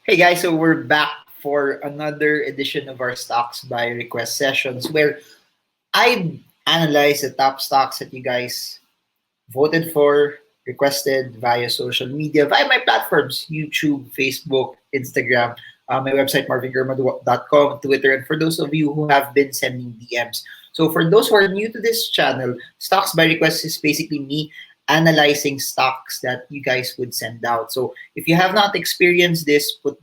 Hey guys, so we're back for another edition of our stocks by request sessions where I analyze the top stocks that you guys voted for, requested via social media, via my platforms, YouTube, Facebook, Instagram, my website, marvingirma.com, Twitter, and for those of you who have been sending DMs. So for those who are new to this channel, Stocks by Request is basically me analyzing stocks that you guys would send out. So if you have not experienced this, put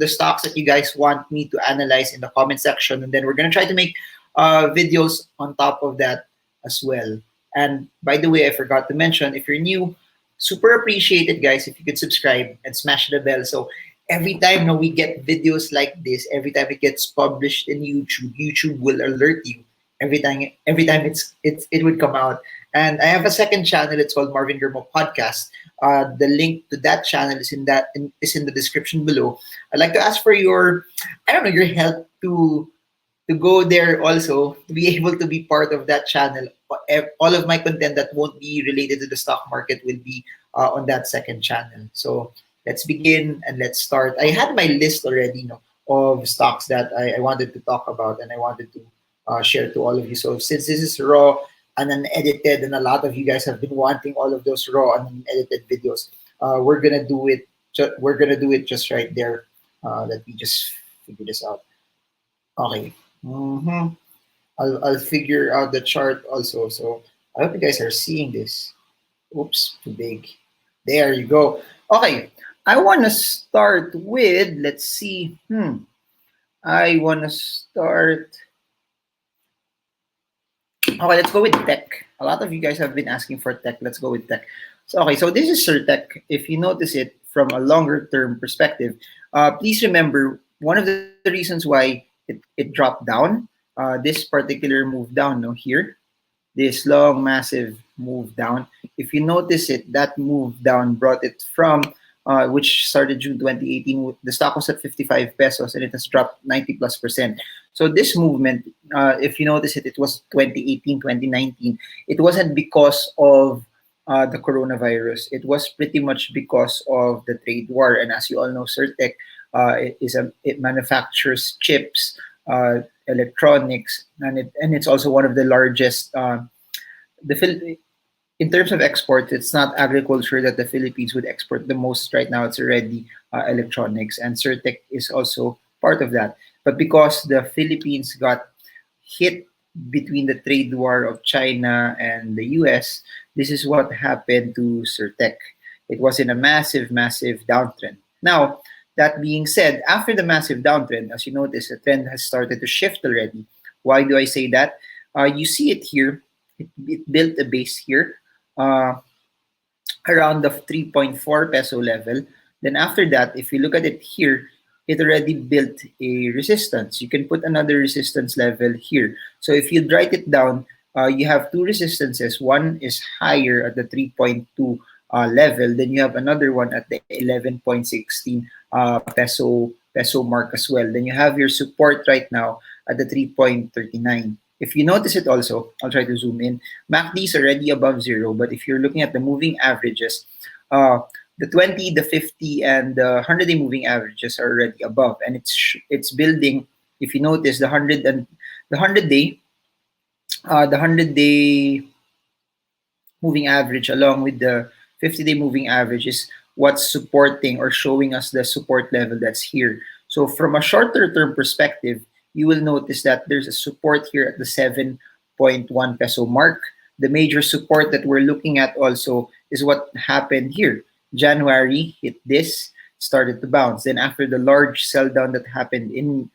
the stocks that you guys want me to analyze in the comment section, and then we're gonna try to make videos on top of that as well. And by the way, I forgot to mention, if you're new, super appreciated, guys, if you could subscribe and smash the bell. So every time we get videos like this, every time it gets published in YouTube, YouTube will alert you every time it would come out. And I have a second channel. It's called Marvin Germo Podcast. The link to that channel is in the description below. I'd like to ask for your, I don't know, your help to go there also, to be able to be part of that channel. All of my content that won't be related to the stock market will be on that second channel. So let's begin and let's start. I had my list already, of stocks that I wanted to talk about and I wanted to share to all of you. So since this is raw and unedited, and a lot of you guys have been wanting all of those raw and unedited videos, we're gonna do it. We're gonna do it just right there. Let me just figure this out. Okay. Mm-hmm. I'll figure out the chart also. So I hope you guys are seeing this. Oops, too big. There you go. Okay. I want to start with, let's see. I want to start. Okay, let's go with tech. A lot of you guys have been asking for tech. Let's go with tech. So, okay, so this is Sirtek. If you notice it from a longer term perspective, please remember one of the reasons why it dropped down, this particular move down here, this long, massive move down. If you notice it, that move down brought it from, which started June 2018, the stock was at 55 pesos and it has dropped 90 plus percent. So this movement, if you notice it, it was 2018, 2019. It wasn't because of the coronavirus. It was pretty much because of the trade war. And as you all know, Sirtek it manufactures chips, electronics, and it's also one of the largest. In terms of exports, it's not agriculture that the Philippines would export the most right now. It's already electronics, and Sirtek is also part of that. But because the Philippines got hit between the trade war of China and the US, this is what happened to Sirtek. It was in a massive, massive downtrend. Now, that being said, after the massive downtrend, as you notice, the trend has started to shift already. Why do I say that? You see it here. It built a base here around the 3.4 peso level. Then after that, if you look at it here, it already built a resistance. You can put another resistance level here. So if you write it down, you have two resistances. One is higher at the 3.2 level. Then you have another one at the 11.16 peso mark as well. Then you have your support right now at the 3.39. If you notice it also, I'll try to zoom in. MACD is already above zero, but if you're looking at the moving averages, the 20, the 50, and the 100-day moving averages are already above, and it's building. If you notice, the 100-day moving average along with the 50-day moving average is what's supporting or showing us the support level that's here. So from a shorter term perspective, you will notice that there's a support here at the 7.1 peso mark. The major support that we're looking at also is what happened here. January hit this, started to bounce. Then after the large sell down that happened in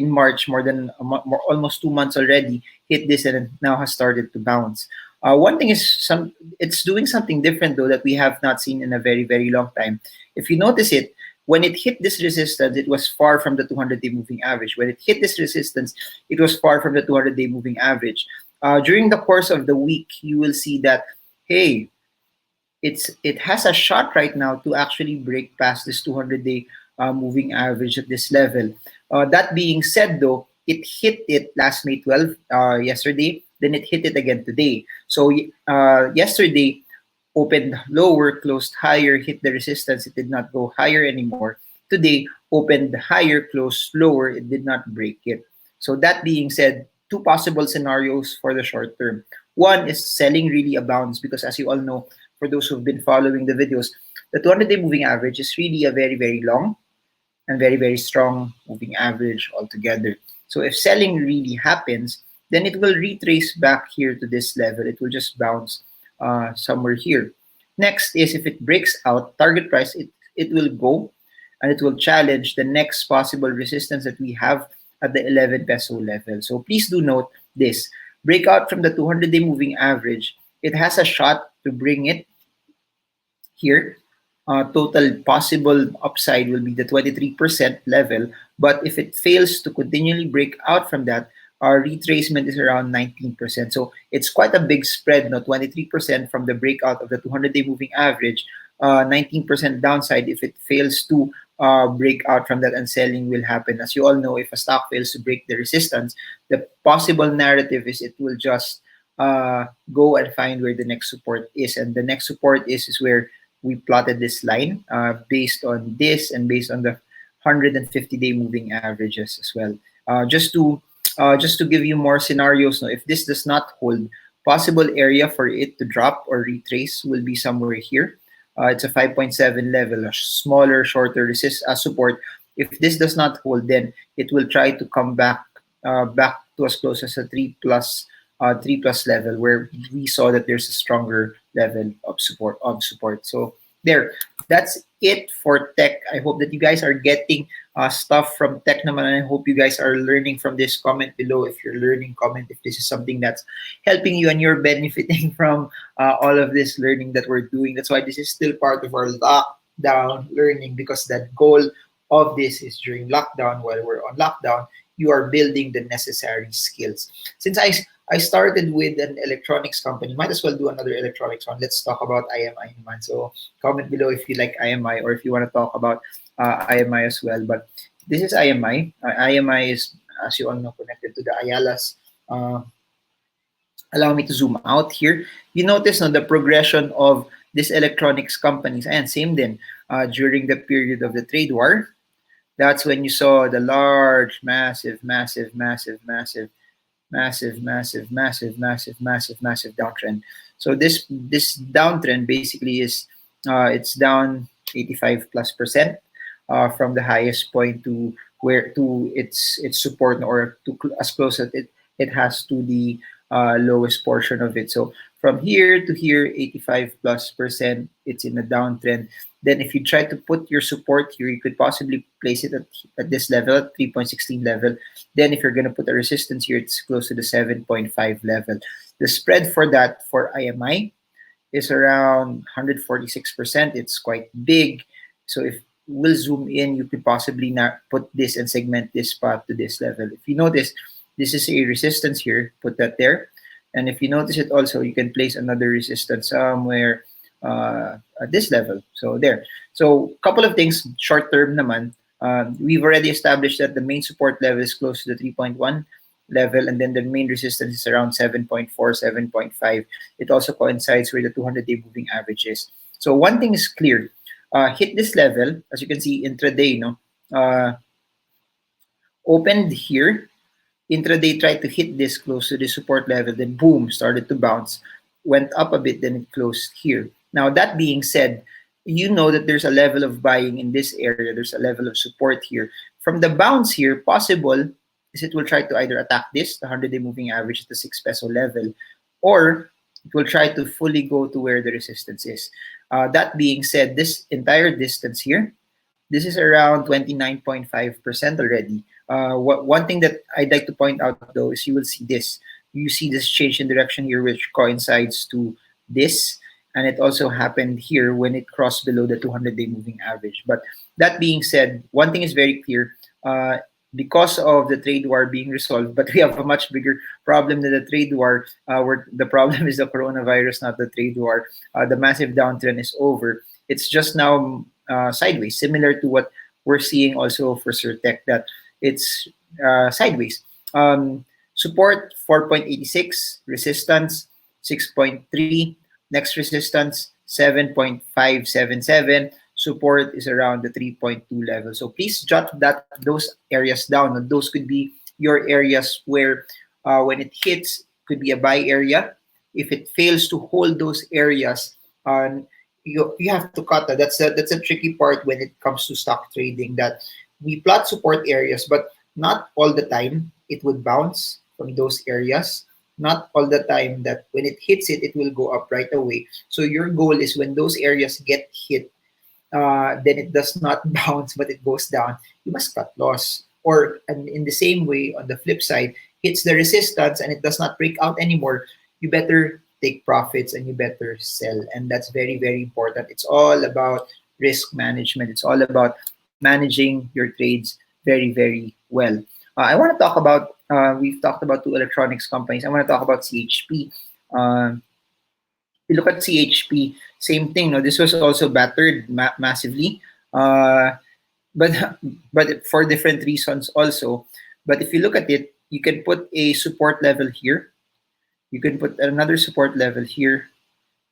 March, almost 2 months already, hit this and now has started to bounce. One thing is it's doing something different though that we have not seen in a very, very long time. If you notice it, when it hit this resistance, it was far from the 200-day moving average. When it hit this resistance, it was far from the 200-day moving average. During the course of the week, you will see that, hey, it has a shot right now to actually break past this 200-day moving average at this level. That being said, though, it hit it last May 12, yesterday, then it hit it again today. So yesterday, opened lower, closed higher, hit the resistance. It did not go higher anymore. today opened higher, closed lower, it did not break it. So that being said, two possible scenarios for the short term. One is selling really abounds because, as you all know, for those who've been following the videos, the 200-day moving average is really a very, very long and very, very strong moving average altogether. So if selling really happens, then it will retrace back here to this level. It will just bounce somewhere here. Next is if it breaks out target price, it will go and it will challenge the next possible resistance that we have at the 11 peso level. So please do note this. Breakout from the 200-day moving average, it has a shot to bring it here. Total possible upside will be the 23% level. But if it fails to continually break out from that, our retracement is around 19%. So it's quite a big spread, no? 23% from the breakout of the 200-day moving average, 19% downside if it fails to break out from that, and selling will happen. As you all know, if a stock fails to break the resistance, the possible narrative is it will just go and find where the next support is. And the next support is where we plotted this line based on this and based on the 150-day moving averages as well. Just to give you more scenarios, no, if this does not hold, possible area for it to drop or retrace will be somewhere here. It's a 5.7 level, a smaller, shorter support. If this does not hold, then it will try to come back to as close as a 3 plus level, where we saw that there's a stronger level of support. So there, that's it for tech. I hope that you guys are getting stuff from tech naman, and I hope you guys are learning from this. Comment below if you're learning. Comment if this is something that's helping you and you're benefiting from all of this learning that we're doing. That's why this is still part of our lockdown learning, because that goal of this is during lockdown, while we're on lockdown, you are building the necessary skills. Since I started with an electronics company, might as well do another electronics one. Let's talk about IMI naman. So comment below if you like IMI or if you want to talk about IMI as well. But this is IMI. IMI is, as you all know, connected to the Ayala's. Allow me to zoom out here. You notice the progression of these electronics companies, and same then during the period of the trade war. That's when you saw the large, massive downtrend. So this downtrend basically is it's down 85+% from the highest point to its support, or to as close as it has to the lowest portion of it. So from here to here, 85+%, it's in a downtrend. Then if you try to put your support here, you could possibly place it at this level, at 3.16 level. Then if you're going to put a resistance here, it's close to the 7.5 level. The spread for that for IMI is around 146%. It's quite big. So if we'll zoom in, you could possibly not put this and segment this spot to this level. If you notice, this is a resistance here, put that there. And if you notice it also, you can place another resistance somewhere at this level. So there. So a couple of things short term naman. We've already established that the main support level is close to the 3.1 level, and then the main resistance is around 7.4, 7.5. It also coincides where the 200-day moving average is. So one thing is clear. Hit this level, as you can see, intraday, opened here. Intraday tried to hit this close to the support level, then boom, started to bounce, went up a bit, then it closed here. Now, that being said, you know that there's a level of buying in this area. There's a level of support here. From the bounce here, possible is it will try to either attack this, the 100-day moving average at the 6 peso level, or it will try to fully go to where the resistance is. That being said, this entire distance here, this is around 29.5% already. One thing that I'd like to point out, though, is you will see this. You see this change in direction here, which coincides to this. And it also happened here when it crossed below the 200-day moving average. But that being said, one thing is very clear. Because of the trade war being resolved, but we have a much bigger problem than the trade war, where the problem is the coronavirus, not the trade war. The massive downtrend is over. It's just now sideways, similar to what we're seeing also for Sirtek, that it's sideways. Support 4.86, resistance 6.3, next resistance 7.577, support is around the 3.2 level. So please jot those areas down. And those could be your areas where when it hits, could be a buy area. If it fails to hold those areas, you have to cut that. That's a tricky part when it comes to stock trading, that we plot support areas, but not all the time it would bounce from those areas. Not all the time that when it hits it, it will go up right away. So your goal is when those areas get hit, then it does not bounce but it goes down, you must cut loss. Or and in the same way, on the flip side, hits the resistance and it does not break out anymore, you better take profits and you better sell. And that's very, very important. It's all about risk management. It's all about managing your trades very, very well. I want to talk about, we've talked about two electronics companies. I want to talk about CHP. You look at CHP, same thing. No, this was also battered massively, but for different reasons also. But if you look at it, you can put a support level here. You can put another support level here.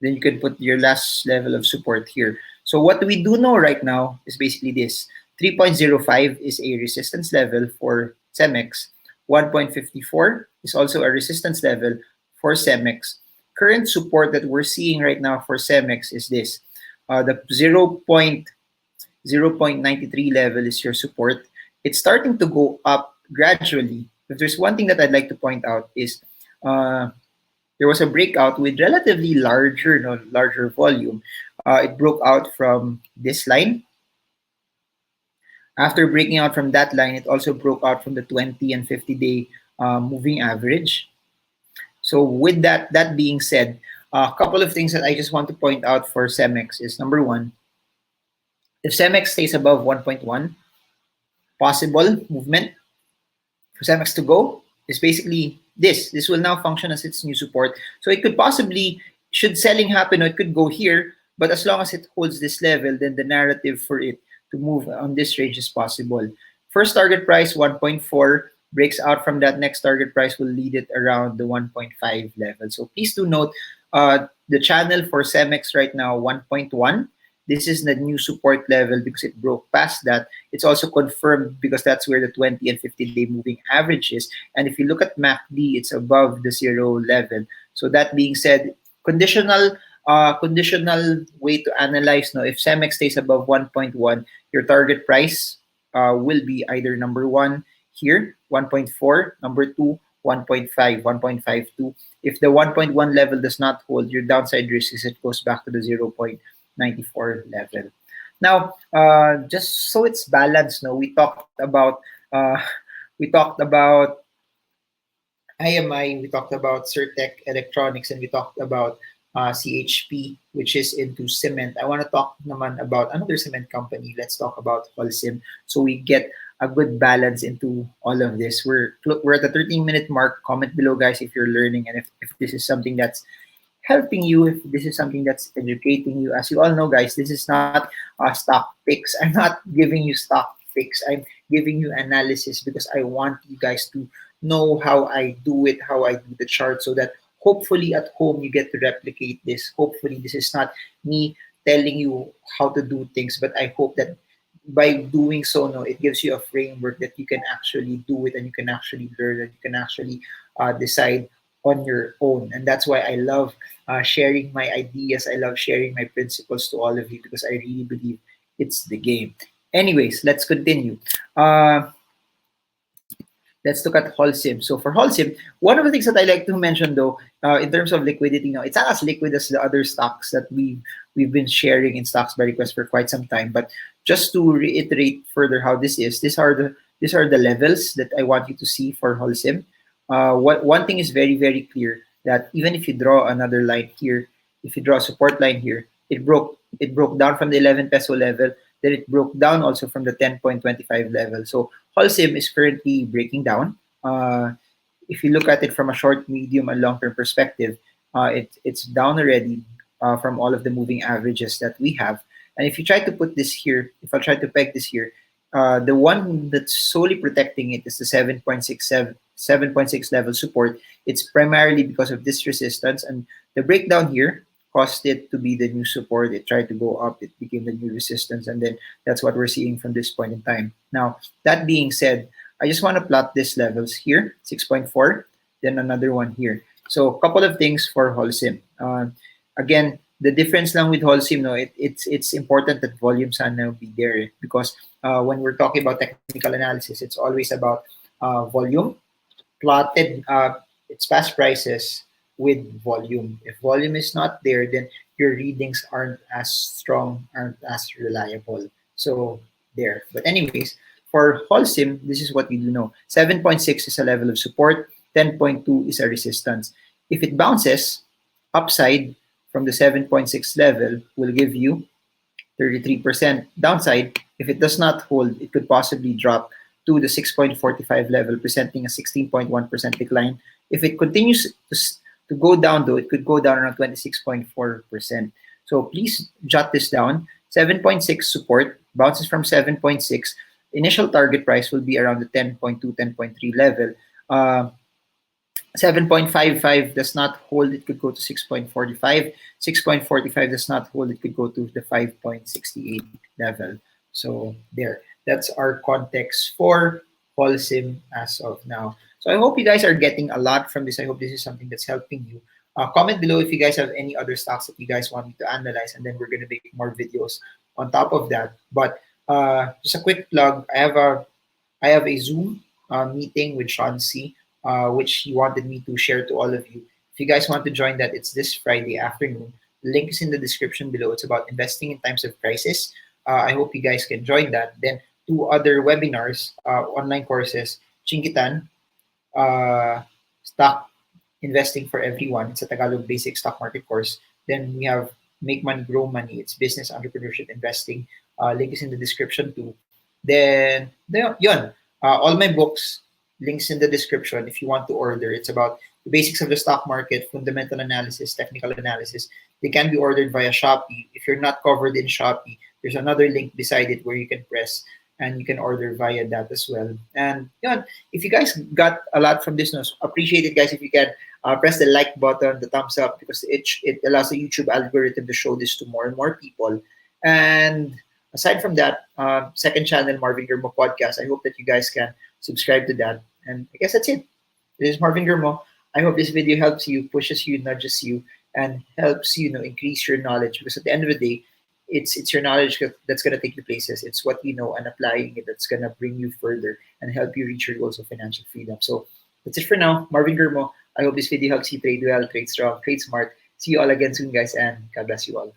Then you can put your last level of support here. So what we do know right now is basically this. 3.05 is a resistance level for CEMEX. 1.54 is also a resistance level for CEMEX. Current support that we're seeing right now for CEMEX is this. The 0.93 level is your support. It's starting to go up gradually. If there's one thing that I'd like to point out is there was a breakout with relatively larger volume. It broke out from this line. After breaking out from that line, it also broke out from the 20 and 50-day moving average. So with that being said, a couple of things that I just want to point out for CEMEX is, number one, if CEMEX stays above 1.1, possible movement for CEMEX to go is basically this. This will now function as its new support. So it could possibly, should selling happen, or it could go here, but as long as it holds this level, then the narrative for it to move on this range is possible. First target price, 1.4. Breaks out from that, next target price will lead it around the 1.5 level. So please do note the channel for CEMEX right now, 1.1. This is the new support level because it broke past that. It's also confirmed because that's where the 20 and 50-day moving average is. And if you look at MACD, it's above the 0 level. So that being said, conditional way to analyze now, if CEMEX stays above 1.1, your target price will be either number 1 here, 1.4, number 2, 1.5, 1.52. If the 1.1 level does not hold, your downside risk is it goes back to the 0.94 level. Now, just so it's balanced, no, we talked about IMI, we talked about Sirtek Electronics, and we talked about CHP, which is into cement. I want to talk naman about another cement company. Let's talk about HOLI, so we get a good balance into all of this. We're at the 13-minute mark. Comment below, guys, if you're learning and if this is something that's helping you, if this is something that's educating you. As you all know, guys, this is not stock picks. I'm not giving you stock picks. I'm giving you analysis because I want you guys to know how I do it, how I do the chart, so that hopefully at home you get to replicate this. Hopefully this is not me telling you how to do things, but I hope that by doing so, no, it gives you a framework that you can actually do it and you can actually learn and you can actually decide on your own. And that's why I love sharing my ideas. I love sharing my principles to all of you because I really believe it's the game. Anyways, let's continue. Let's look at HOLI. So for HOLI, one of the things that I like to mention though, in terms of liquidity, now it's not as liquid as the other stocks that we've been sharing in stocks by request for quite some time. But just to reiterate further how this is, these are the levels that I want you to see for HOLI. One thing is very, very clear, that even if you draw another line here, if you draw a support line here, it broke down from the 11 peso level, then it broke down also from the 10.25 level. So HOLI is currently breaking down. If you look at it from a short, medium, and long-term perspective, it's down already from all of the moving averages that we have. And if you try to put this here, if I try to peg this here, the one that's solely protecting it is the 7.6 level support. It's primarily because of this resistance, and the breakdown here caused it to be the new support. It tried to go up, it became the new resistance, and then that's what we're seeing from this point in time. Now, that being said, I just want to plot these levels here, 6.4, then another one here. So a couple of things for Holcim. Again, the difference lang with Holcim, no, it's important that volumes are now be there because when we're talking about technical analysis, it's always about volume plotted its past prices with volume. If volume is not there, then your readings aren't as strong, aren't as reliable. So there. But anyways, for Holcim, this is what you do know. 7.6 is a level of support, 10.2 is a resistance. If it bounces upside from the 7.6 level, will give you 33% downside. If it does not hold, it could possibly drop to the 6.45 level, presenting a 16.1% decline. If it continues to go down, though, it could go down around 26.4%. So please jot this down. 7.6 support bounces from 7.6. Initial target price will be around the 10.2, 10.3 level. 7.55 does not hold, it could go to 6.45. 6.45 does not hold, it could go to the 5.68 level. So there, that's our context for Holcim as of now. So I hope you guys are getting a lot from this. I hope this is something that's helping you. Comment below if you guys have any other stocks that you guys want me to analyze, and then we're going to make more videos on top of that. But just a quick plug, I have a Zoom meeting with Sean Si, which he wanted me to share to all of you. If you guys want to join that, it's this Friday afternoon. Link is in the description below. It's about investing in times of crisis. I hope you guys can join that. Then 2 other webinars, online courses, Chinkee Tan, stock investing for everyone. It's a Tagalog basic stock market course. Then we have Make Money, Grow Money. It's business, entrepreneurship, investing. Link is in the description too. Then, yun. All my books, links in the description if you want to order. It's about the basics of the stock market, fundamental analysis, technical analysis. They can be ordered via Shopee. If you're not covered in Shopee, there's another link beside it where you can press and you can order via that as well. And yun, if you guys got a lot from this news, appreciate it, guys. If you can press the like button, the thumbs up, because it allows the YouTube algorithm to show this to more and more people. And aside from that, second channel, Marvin Germo Podcast. I hope that you guys can subscribe to that. And I guess that's it. This is Marvin Germo. I hope this video helps you, pushes you, nudges you, and helps you, increase your knowledge. Because at the end of the day, it's your knowledge that's going to take you places. It's what you know and applying it that's going to bring you further and help you reach your goals of financial freedom. So that's it for now. Marvin Germo. I hope this video helps you trade well, trade strong, trade smart. See you all again soon, guys, and God bless you all.